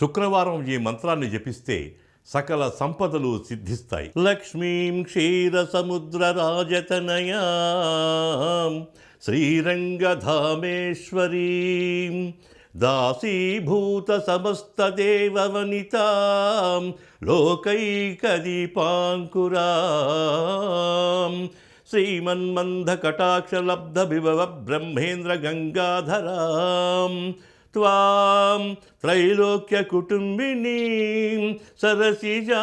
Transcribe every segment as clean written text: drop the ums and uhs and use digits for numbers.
శుక్రవారం ఈ మంత్రాన్ని జపిస్తే సకల సంపదలు సిద్ధిస్తాయి. లక్ష్మీం క్షీర సముద్ర రాజతనయాం శ్రీరంగధామేశ్వరీం దాసీభూత సమస్త దేవవనితాం లోకైకదీపాంకురాం శ్రీమన్మంద కటాక్షలబ్ధ విభవ బ్రహ్మేంద్ర గంగాధరాం త్వాం త్రైలోక్య కుటుంబినీం సరసిజాం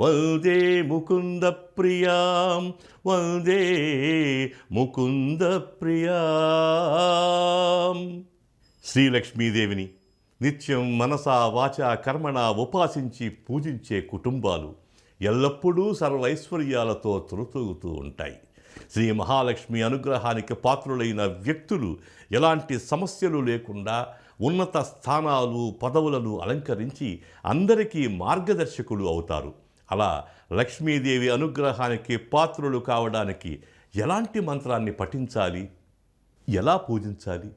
వందే ముకుంద ప్రియాం వందే ముకుంద ప్రియాం. శ్రీలక్ష్మీదేవిని నిత్యం మనసా వాచా కర్మణ ఉపాసించి పూజించే కుటుంబాలు ఎల్లప్పుడూ సర్వైశ్వర్యాలతో తులతూగుతూ ఉంటాయి. శ్రీ మహాలక్ష్మి అనుగ్రహానికి పాత్రులైన వ్యక్తులు ఎలాంటి సమస్యలు లేకుండా ఉన్నత స్థానాలు పదవులను అలంకరించి అందరికీ మార్గదర్శకులు అవుతారు. అలా లక్ష్మీదేవి అనుగ్రహానికి పాత్రులు కావడానికి ఎలాంటి మంత్రాన్ని పఠించాలి, ఎలా పూజించాలి,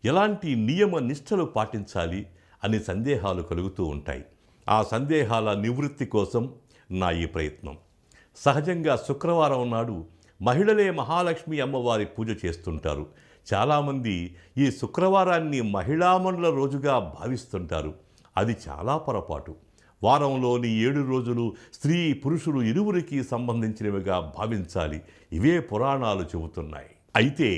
ఎలాంటి నియమ నిష్టలు పాటించాలి అనే సందేహాలు కలుగుతూ ఉంటాయి. ఆ సందేహాల నివృత్తి కోసం నా ఈ ప్రయత్నం. సహజంగా శుక్రవారం నాడు మహిళలే మహాలక్ష్మి అమ్మవారి పూజ చేస్తుంటారు. చాలామంది ఈ శుక్రవారాన్ని మహిళామణుల రోజుగా భావిస్తుంటారు. అది చాలా పొరపాటు. వారంలోని 7 రోజులు స్త్రీ పురుషులు ఇరువురికి సంబంధించినవిగా భావించాలి. ఇవే పురాణాలు చెబుతున్నాయి. అయితే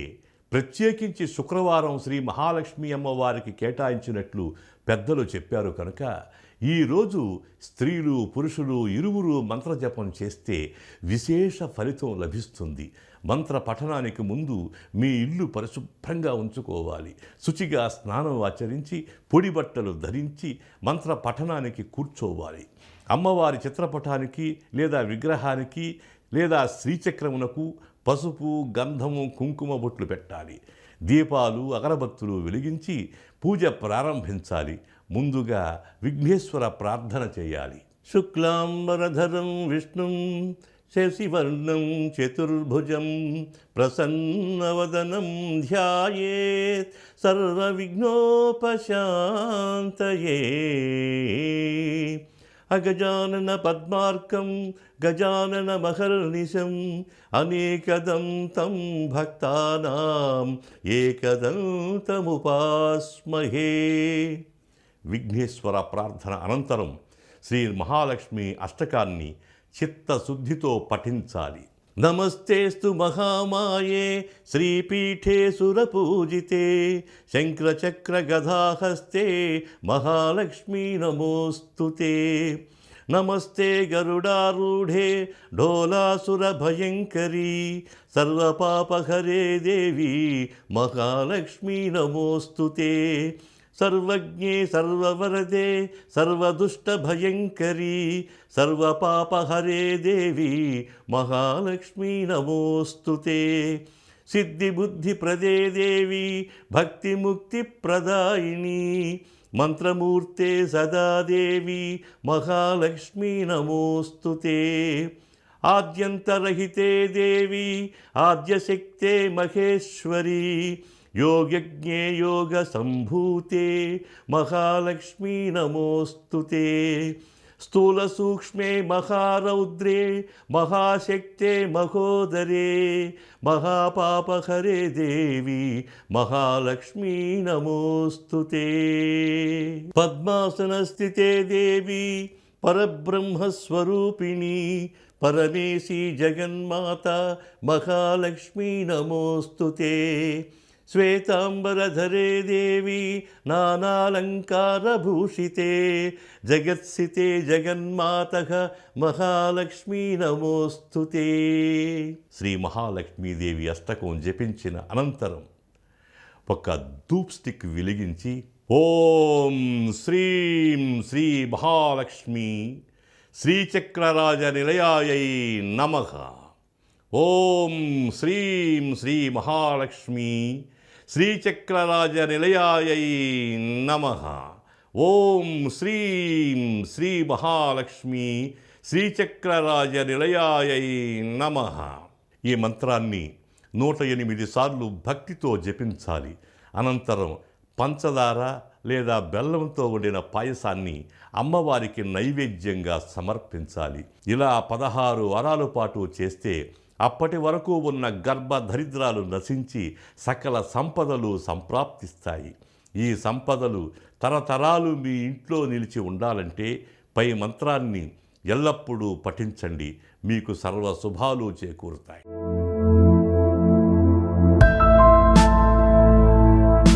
ప్రత్యేకించి శుక్రవారం శ్రీ మహాలక్ష్మి అమ్మవారికి కేటాయించినట్లు పెద్దలు చెప్పారు కనుక ఈరోజు స్త్రీలు పురుషులు ఇరువురు మంత్రజపం చేస్తే విశేష ఫలితం లభిస్తుంది. మంత్ర పఠనానికి ముందు మీ ఇల్లు పరిశుభ్రంగా ఉంచుకోవాలి. శుచిగా స్నానం ఆచరించి పొడి బట్టలు ధరించి మంత్ర పఠనానికి కూర్చోవాలి. అమ్మవారి చిత్రపటానికి లేదా విగ్రహానికి లేదా శ్రీచక్రమునకు పసుపు గంధము కుంకుమ బొట్లు పెట్టాలి. దీపాలు అగరబత్తులు వెలిగించి పూజ ప్రారంభించాలి. ముందుగా విఘ్నేశ్వర ప్రార్థన చేయాలి. శుక్లాంబరధరం విష్ణుం శశివర్ణం చతుర్భుజం ప్రసన్నవదనం ధ్యాయేత్ సర్వవిఘ్నోపశాంతయే అగజానన పద్మార్కం గజానన మహర్నిశం అనేకదంతం భక్తానాం ఏకదంతముపాస్మహే. విఘ్నేశ్వర ప్రార్థన అనంతరం శ్రీ మహాలక్ష్మి అష్టకాన్ని చిత్తశుద్ధితో పఠించాలి. నమస్తేస్తు మహామాయే శ్రీపీఠే సురపూజితే శంకరచక్ర గదాహస్తే మహాలక్ష్మీ నమోస్తుతే. నమస్తే గరుడారూఢే ఢోలాసుర భయంకరీ సర్వపాపహరే దేవి మహాలక్ష్మీ నమోస్తుతే. సర్వజ్ఞే సర్వవరదే సర్వదుష్టభయంకరీ సర్వపాపహరే దేవి మహాలక్ష్మీ నమోస్తుతే. సిద్ధిబుద్ధిప్రదే దేవి భక్తిముక్తిప్రదాయిని మంత్రమూర్తే సదా దేవి మహాలక్ష్మీ నమోస్తుతే. ఆద్యంతరహితే దేవి ఆద్యశక్తే మహేశ్వరీ యోగజ్ఞే యోగ సంభూతే మహాలక్ష్మీ నమోస్తుతే. స్థూల సూక్ష్మే మహారౌద్రే మహాశక్తే మహోదరే మహాపాపహరే దేవి మహాలక్ష్మీ నమోస్తుతే. పద్మాసనస్థితే దేవి పరబ్రహ్మస్వరూపిణి పరమేశీ జగన్మాత మహాలక్ష్మీ నమోస్తుతే. శ్వేతాంబరధరే దేవి నానాలంకారభూషితే జగత్సితే జగన్మాతః మహాలక్ష్మీ నమోస్తుతే. శ్రీ మహాలక్ష్మీదేవి అష్టకం జపించిన అనంతరం ఒక ధూప్ స్టిక్ వెలిగించి ఓం శ్రీం శ్రీ మహాలక్ష్మి శ్రీచక్రరాజ నిలయాయై నమః. ఓం శ్రీం శ్రీ మహాలక్ష్మి శ్రీచక్రరాజ నిలయాయై నమః. ఓం శ్రీం శ్రీ మహాలక్ష్మి శ్రీచక్రరాజ నిలయాయై నమః. ఈ మంత్రాన్ని 108 సార్లు భక్తితో జపించాలి. అనంతరం పంచదార లేదా బెల్లంతో వండిన పాయసాన్ని అమ్మవారికి నైవేద్యంగా సమర్పించాలి. ఇలా 16 వారాల పాటు చేస్తే అప్పటి వరకు ఉన్న గర్భ దరిద్రాలు నశించి సకల సంపదలు సంప్రాప్తిస్తాయి. ఈ సంపదలు తరతరాలు మీ ఇంట్లో నిలిచి ఉండాలంటే పై మంత్రాన్ని ఎల్లప్పుడూ పఠించండి. మీకు సర్వ శుభాలు చేకూరుతాయి.